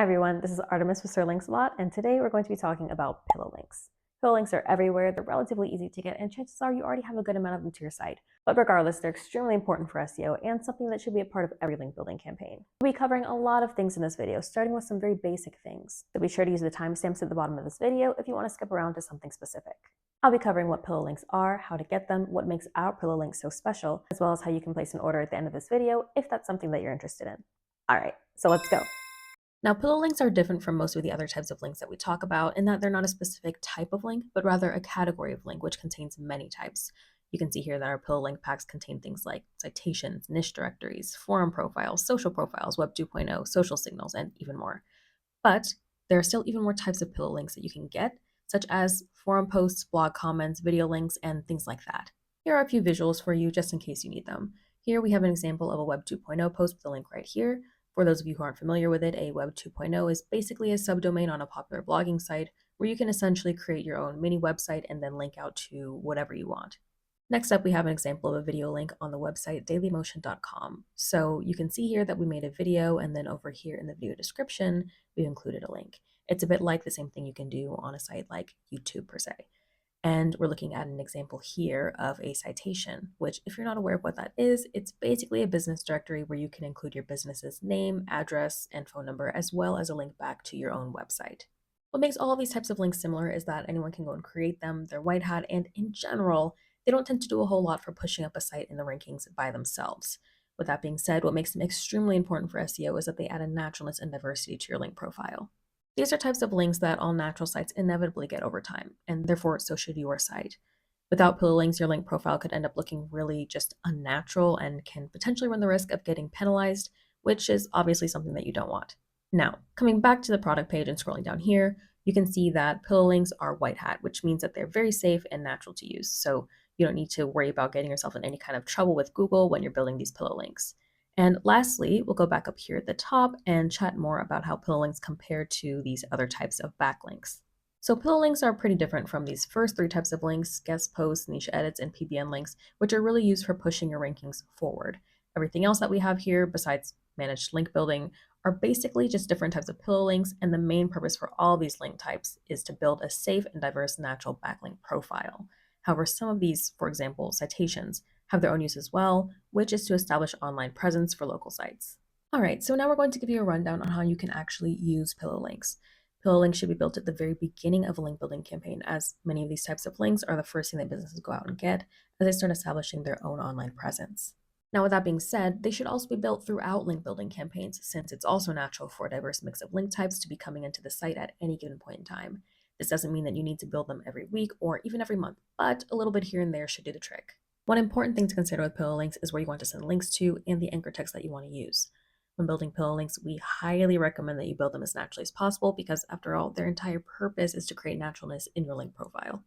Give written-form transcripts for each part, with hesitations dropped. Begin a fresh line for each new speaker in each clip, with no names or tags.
Hi everyone, this is Artemis with SirLinksalot, and today we're going to be talking about pillow links. Pillow links are everywhere, they're relatively easy to get, and chances are you already have a good amount of them to your site. But regardless, they're extremely important for SEO and something that should be a part of every link building campaign. We'll be covering a lot of things in this video, starting with some very basic things. So be sure to use the timestamps at the bottom of this video if you want to skip around to something specific. I'll be covering what pillow links are, how to get them, what makes our pillow links so special, as well as how you can place an order at the end of this video if that's something that you're interested in. Alright, so let's go. Now, pillow links are different from most of the other types of links that we talk about in that they're not a specific type of link, but rather a category of link, which contains many types. You can see here that our pillow link packs contain things like citations, niche directories, forum profiles, social profiles, Web 2.0, social signals, and even more. But there are still even more types of pillow links that you can get, such as forum posts, blog comments, video links, and things like that. Here are a few visuals for you just in case you need them. Here we have an example of a Web 2.0 post with a link right here. For those of you who aren't familiar with it, a Web 2.0 is basically a subdomain on a popular blogging site where you can essentially create your own mini website and then link out to whatever you want. Next up, we have an example of a video link on the website dailymotion.com. So you can see here that we made a video, and then over here in the video description, we included a link. It's a bit like the same thing you can do on a site like YouTube per se. And we're looking at an example here of a citation, which if you're not aware of what that is, it's basically a business directory where you can include your business's name, address, and phone number, as well as a link back to your own website. What makes all of these types of links similar is that anyone can go and create them, they're white hat, and in general, they don't tend to do a whole lot for pushing up a site in the rankings by themselves. With that being said, what makes them extremely important for SEO is that they add a naturalness and diversity to your link profile. These are types of links that all natural sites inevitably get over time, and therefore so should your site. Without pillow links, your link profile could end up looking really just unnatural and can potentially run the risk of getting penalized, which is obviously something that you don't want. Now, coming back to the product page and scrolling down here, you can see that pillow links are white hat, which means that they're very safe and natural to use. So you don't need to worry about getting yourself in any kind of trouble with Google when you're building these pillow links. And lastly, we'll go back up here at the top and chat more about how pillow links compare to these other types of backlinks. So pillow links are pretty different from these first three types of links: guest posts, niche edits, and PBN links, which are really used for pushing your rankings forward. Everything else that we have here, besides managed link building, are basically just different types of pillow links, and the main purpose for all these link types is to build a safe and diverse natural backlink profile. However, some of these, for example, citations, have their own use as well, which is to establish online presence for local sites. All right, so now we're going to give you a rundown on how you can actually use pillow links. Pillow links should be built at the very beginning of a link building campaign, as many of these types of links are the first thing that businesses go out and get as they start establishing their own online presence. Now, with that being said, they should also be built throughout link building campaigns, since it's also natural for a diverse mix of link types to be coming into the site at any given point in time. This doesn't mean that you need to build them every week or even every month, but a little bit here and there should do the trick. One important thing to consider with pillow links is where you want to send links to and the anchor text that you want to use. When building pillow links, we highly recommend that you build them as naturally as possible because, after all, their entire purpose is to create naturalness in your link profile.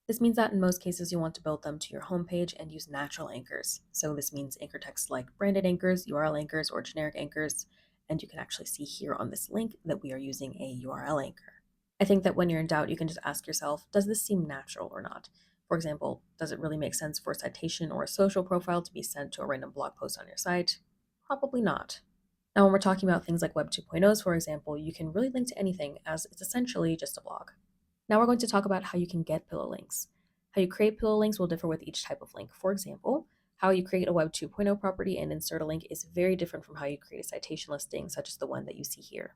This means that in most cases, you want to build them to your homepage and use natural anchors. So this means anchor text like branded anchors, URL anchors, or generic anchors. And you can actually see here on this link that we are using a URL anchor. I think that when you're in doubt, you can just ask yourself, does this seem natural or not? For example, does it really make sense for a citation or a social profile to be sent to a random blog post on your site? Probably not. Now, when we're talking about things like Web 2.0s, for example, you can really link to anything as it's essentially just a blog. Now we're going to talk about how you can get pillow links. How you create pillow links will differ with each type of link. For example, how you create a Web 2.0 property and insert a link is very different from how you create a citation listing, such as the one that you see here.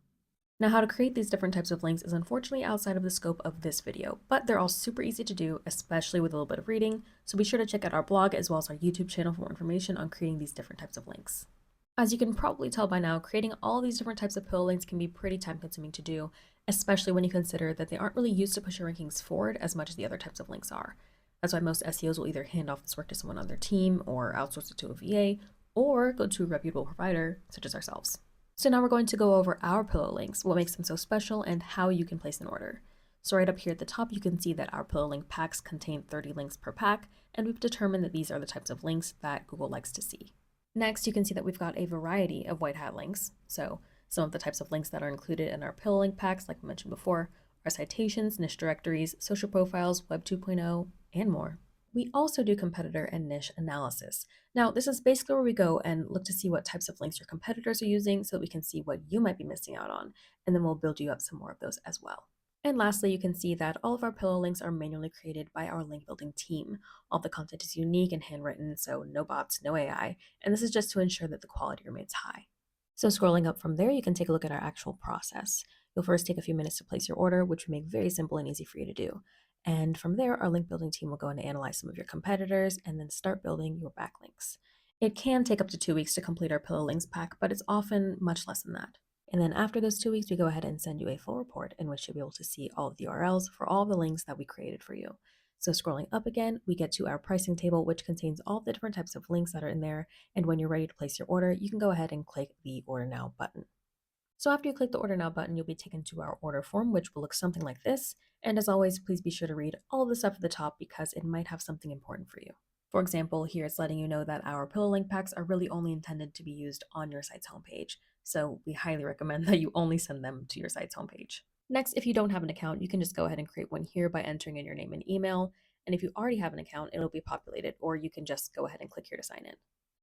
Now, how to create these different types of links is unfortunately outside of the scope of this video, but they're all super easy to do, especially with a little bit of reading, so be sure to check out our blog as well as our YouTube channel for more information on creating these different types of links. As you can probably tell by now, creating all these different types of pillow links can be pretty time-consuming to do, especially when you consider that they aren't really used to push your rankings forward as much as the other types of links are. That's why most SEOs will either hand off this work to someone on their team, or outsource it to a VA, or go to a reputable provider, such as ourselves. So now we're going to go over our pillow links, what makes them so special, and how you can place an order. So right up here at the top, you can see that our pillow link packs contain 30 links per pack, and we've determined that these are the types of links that Google likes to see. Next, you can see that we've got a variety of white hat links. So some of the types of links that are included in our pillow link packs, like we mentioned before, are citations, niche directories, social profiles, Web 2.0, and more. We also do competitor and niche analysis. Now, this is basically where we go and look to see what types of links your competitors are using so that we can see what you might be missing out on, and then we'll build you up some more of those as well. And lastly, you can see that all of our pillow links are manually created by our link building team. All the content is unique and handwritten, so no bots, no AI, and this is just to ensure that the quality remains high. So scrolling up from there, you can take a look at our actual process. You'll first take a few minutes to place your order, which we make very simple and easy for you to do. And from there, our link building team will go in and analyze some of your competitors and then start building your backlinks. It can take up to 2 weeks to complete our pillow links pack, but it's often much less than that. And then after those 2 weeks, we go ahead and send you a full report in which you'll be able to see all of the URLs for all the links that we created for you. So scrolling up again, we get to our pricing table, which contains all the different types of links that are in there. And when you're ready to place your order, you can go ahead and click the Order Now button. So after you click the Order Now button, you'll be taken to our order form, which will look something like this. And as always, please be sure to read all of the stuff at the top because it might have something important for you. For example, here it's letting you know that our pillow link packs are really only intended to be used on your site's homepage. So we highly recommend that you only send them to your site's homepage. Next, if you don't have an account, you can just go ahead and create one here by entering in your name and email. And if you already have an account, it'll be populated, or you can just go ahead and click here to sign in.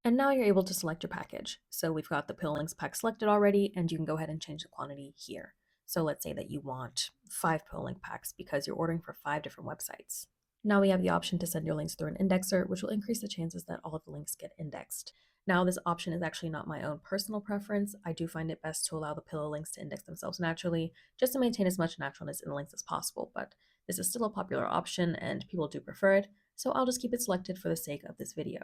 And now you're able to select your package. So we've got the pillow links pack selected already, and you can go ahead and change the quantity here. So let's say that you want 5 pillow link packs because you're ordering for 5 different websites. Now we have the option to send your links through an indexer, which will increase the chances that all of the links get indexed. Now, this option is actually not my own personal preference. I do find it best to allow the pillow links to index themselves naturally, just to maintain as much naturalness in the links as possible, but this is still a popular option and people do prefer it, so I'll just keep it selected for the sake of this video.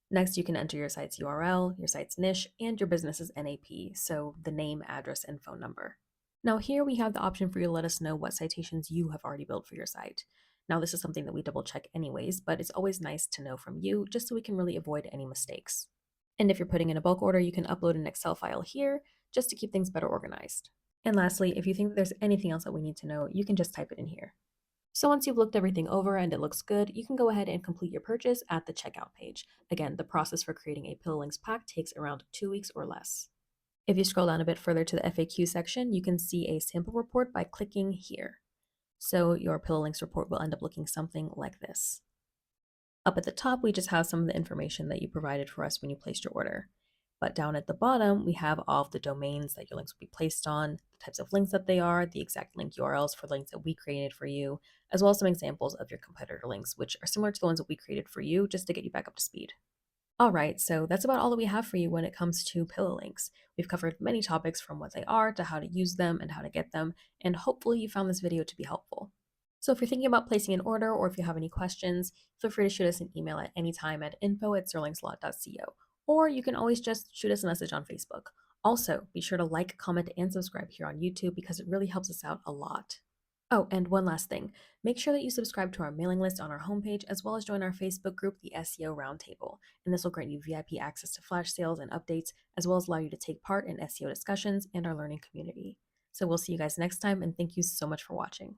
Next, you can enter your site's URL, your site's niche, and your business's NAP, so the name, address, and phone number. Now here we have the option for you to let us know what citations you have already built for your site. Now this is something that we double check anyways, but it's always nice to know from you just so we can really avoid any mistakes. And if you're putting in a bulk order, you can upload an Excel file here just to keep things better organized. And lastly, if you think that there's anything else that we need to know, you can just type it in here. So once you've looked everything over and it looks good, you can go ahead and complete your purchase at the checkout page. Again, the process for creating a pillow links pack takes around 2 weeks or less. If you scroll down a bit further to the FAQ section, you can see a sample report by clicking here. So your pillow links report will end up looking something like this. Up at the top, we just have some of the information that you provided for us when you placed your order. But down at the bottom, we have all of the domains that your links will be placed on, the types of links that they are, the exact link URLs for links that we created for you, as well as some examples of your competitor links, which are similar to the ones that we created for you, just to get you back up to speed. All right, so that's about all that we have for you when it comes to pillow links. We've covered many topics from what they are to how to use them and how to get them, and hopefully you found this video to be helpful. So if you're thinking about placing an order or if you have any questions, feel free to shoot us an email at any time at info@sirlinksalot.co, or you can always just shoot us a message on Facebook. Also, be sure to like, comment, and subscribe here on YouTube because it really helps us out a lot. Oh, and one last thing. Make sure that you subscribe to our mailing list on our homepage as well as join our Facebook group, the SEO Roundtable. And this will grant you VIP access to flash sales and updates, as well as allow you to take part in SEO discussions and our learning community. So we'll see you guys next time, and thank you so much for watching.